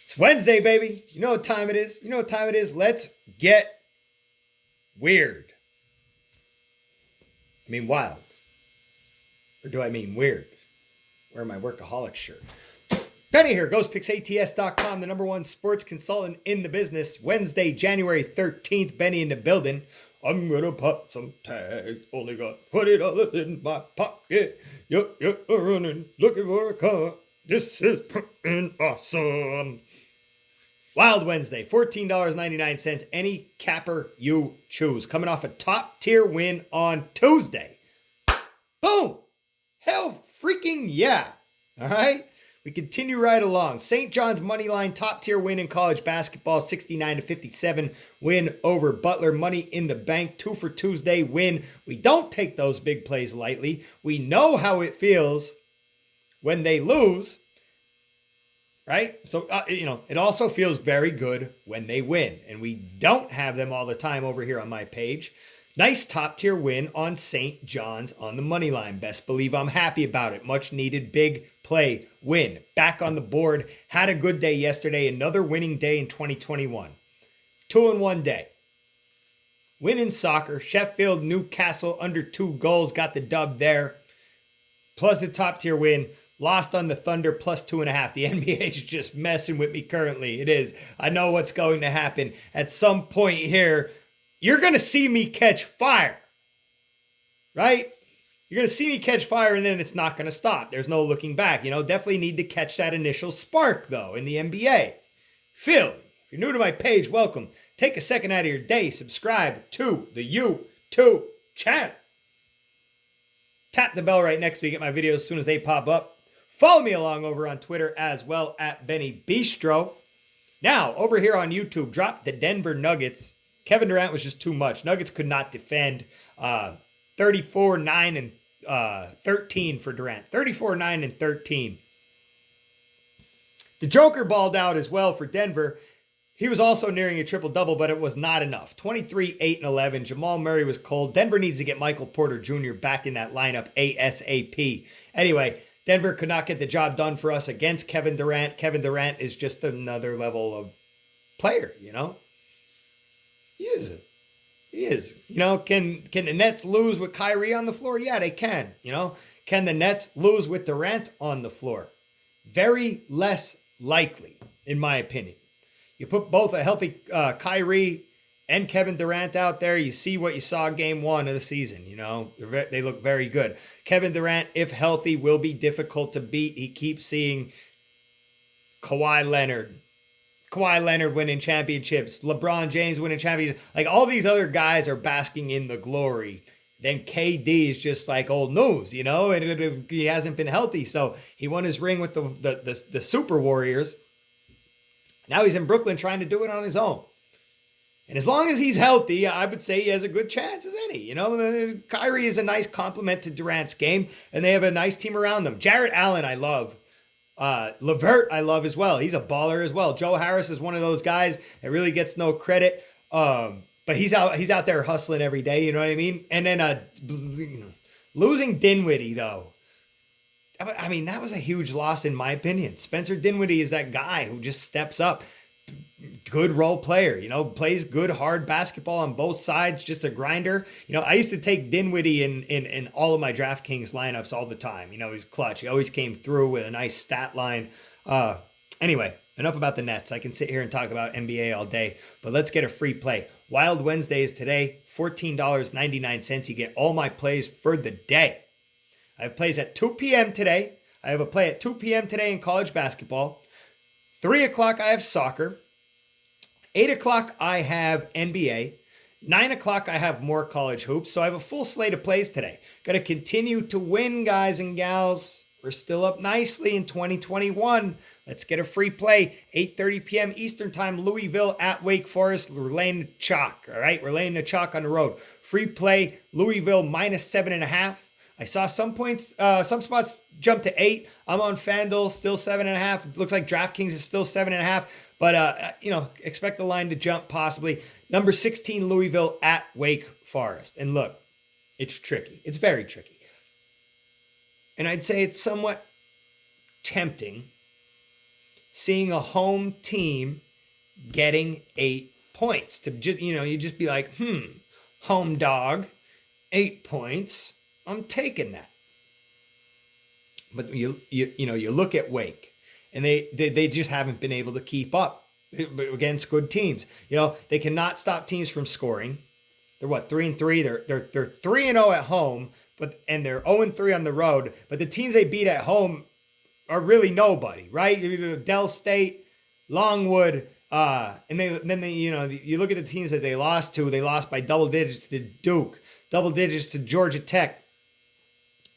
It's Wednesday, baby. You know what time it is. Let's get weird. I mean wild. Or do I mean weird? Wearing my workaholic shirt. Benny here, GhostPicksATS.com, the number one sports consultant in the business. Wednesday, January 13th, Benny in the building. I'm gonna pop some tags, only got put it all in my pocket. You're running, looking for a car. This is awesome. Wild Wednesday, $14.99, any capper you choose. Coming off a top tier win on Tuesday. Boom! Hell freaking yeah! All right? We continue right along. St. John's moneyline top tier win in college basketball, 69-57 win over Butler. Money in the bank, 2 for Tuesday win. We don't take those big plays lightly. We know how it feels when they lose, right? So, it also feels very good when they win. And we don't have them all the time over here on my page. Nice top tier win on St. John's on the money line. Best believe I'm happy about it. Much needed big play win. Back on the board. Had a good day yesterday. Another winning day in 2021. 2-1 day. Win in soccer. Sheffield, Newcastle under 2 goals. Got the dub there. Plus the top tier win. Lost on the Thunder plus 2.5. The NBA is just messing with me currently. It is. I know what's going to happen. At some point here, you're going to see me catch fire, right? You're going to see me catch fire, and then it's not going to stop. There's no looking back. Definitely need to catch that initial spark, though, in the NBA. Phil, if you're new to my page, welcome. Take a second out of your day. Subscribe to the YouTube channel. Tap the bell right next to me. Get my videos as soon as they pop up. Follow me along over on Twitter as well at Benny Bistro. Now, over here on YouTube, drop the Denver Nuggets. Kevin Durant was just too much. Nuggets could not defend. 34, 9, and 13 for Durant. 34, 9, and 13. The Joker balled out as well for Denver. He was also nearing a triple-double, but it was not enough. 23, 8, and 11. Jamal Murray was cold. Denver needs to get Michael Porter Jr. back in that lineup ASAP. Anyway, Denver could not get the job done for us against Kevin Durant. Kevin Durant is just another level of player, He is. Can the Nets lose with Kyrie on the floor? Yeah, they can. Can the Nets lose with Durant on the floor? Very less likely, in my opinion. You put both a healthy Kyrie and Kevin Durant out there, you see what you saw game 1 of the season. They look very good. Kevin Durant, if healthy, will be difficult to beat. He keeps seeing Kawhi Leonard winning championships, LeBron James winning championships. Like, all these other guys are basking in the glory. Then KD is just like old news, and he hasn't been healthy. So he won his ring with the Super Warriors. Now he's in Brooklyn trying to do it on his own. And as long as he's healthy, I would say he has a good chance as any. Kyrie is a nice complement to Durant's game, and they have a nice team around them. Jarrett Allen, I love. LeVert, I love as well. He's a baller as well. Joe Harris is one of those guys that really gets no credit. But he's out there hustling every day. You know what I mean? And then losing Dinwiddie, though. I mean, that was a huge loss in my opinion. Spencer Dinwiddie is that guy who just steps up. Good role player, plays good, hard basketball on both sides, just a grinder. I used to take Dinwiddie in all of my DraftKings lineups all the time. He was clutch. He always came through with a nice stat line. Anyway, enough about the Nets. I can sit here and talk about NBA all day, but let's get a free play. Wild Wednesday is today, $14.99. You get all my plays for the day. I have plays at 2 p.m. today. I have a play at 2 p.m. today in college basketball. 3 o'clock, I have soccer. 8 o'clock, I have NBA. 9 o'clock, I have more college hoops. So I have a full slate of plays today. Got to continue to win, guys and gals. We're still up nicely in 2021. Let's get a free play. 8:30 p.m. Eastern Time, Louisville at Wake Forest. We're laying the chalk, all right? We're laying the chalk on the road. Free play, Louisville minus 7.5. I saw some spots jump to 8. I'm on FanDuel, still 7.5. Looks like DraftKings is still 7.5. But, expect the line to jump possibly. Number 16, Louisville at Wake Forest. And look, it's tricky. It's very tricky. And I'd say it's somewhat tempting seeing a home team getting 8 points. To just, you just be like, home dog, 8 points. I'm taking that. But you look at Wake, and they just haven't been able to keep up against good teams. They cannot stop teams from scoring. They're 3-3. They're 3-0 at home, and they're 0-3 on the road. But the teams they beat at home are really nobody, right? Dell State, Longwood, and then you look at the teams that they lost to. They lost by double digits to Duke, double digits to Georgia Tech.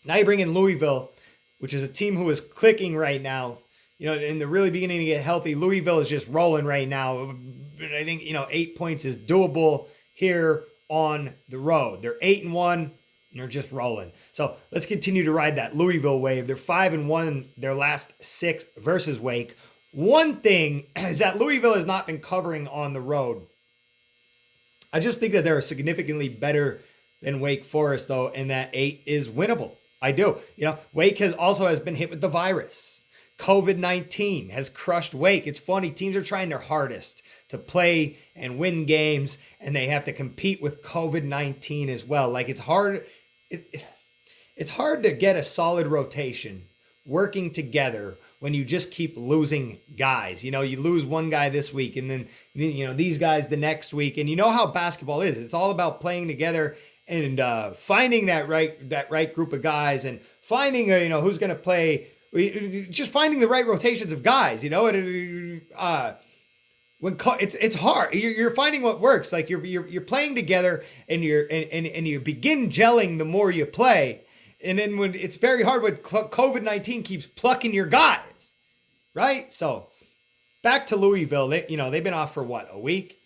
Now you bring in Louisville, which is a team who is clicking right now. In the really beginning to get healthy, Louisville is just rolling right now. I think 8 points is doable here on the road. They're 8-1. And they're just rolling. So let's continue to ride that Louisville wave. They're 5-1 their last 6 versus Wake. One thing is that Louisville has not been covering on the road. I just think that they're significantly better than Wake Forest, though, and that 8 is winnable. I do. Wake has been hit with the virus. COVID-19 has crushed Wake. It's funny. Teams are trying their hardest to play and win games, and they have to compete with COVID-19 as well. Like, it's hard. It's hard to get a solid rotation working together when you just keep losing guys. You lose one guy this week, and then these guys the next week. And you know how basketball is. It's all about playing together and finding that right group of guys, and finding who's going to play. Just finding the right rotations of guys. When it's hard. You're finding what works. Like you're playing together, and you begin gelling the more you play. And then when it's very hard when COVID-19 keeps plucking your guys, right? So back to Louisville. They've been off for a week.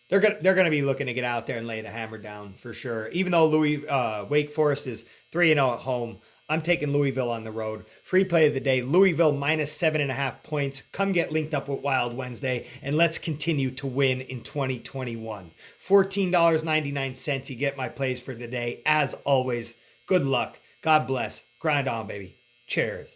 They're gonna be looking to get out there and lay the hammer down for sure. Even though Wake Forest is 3-0 at home, I'm taking Louisville on the road. Free play of the day, Louisville minus 7.5 points. Come get linked up with Wild Wednesday, and let's continue to win in 2021. $14.99, you get my plays for the day. As always, good luck. God bless. Grind on, baby. Cheers.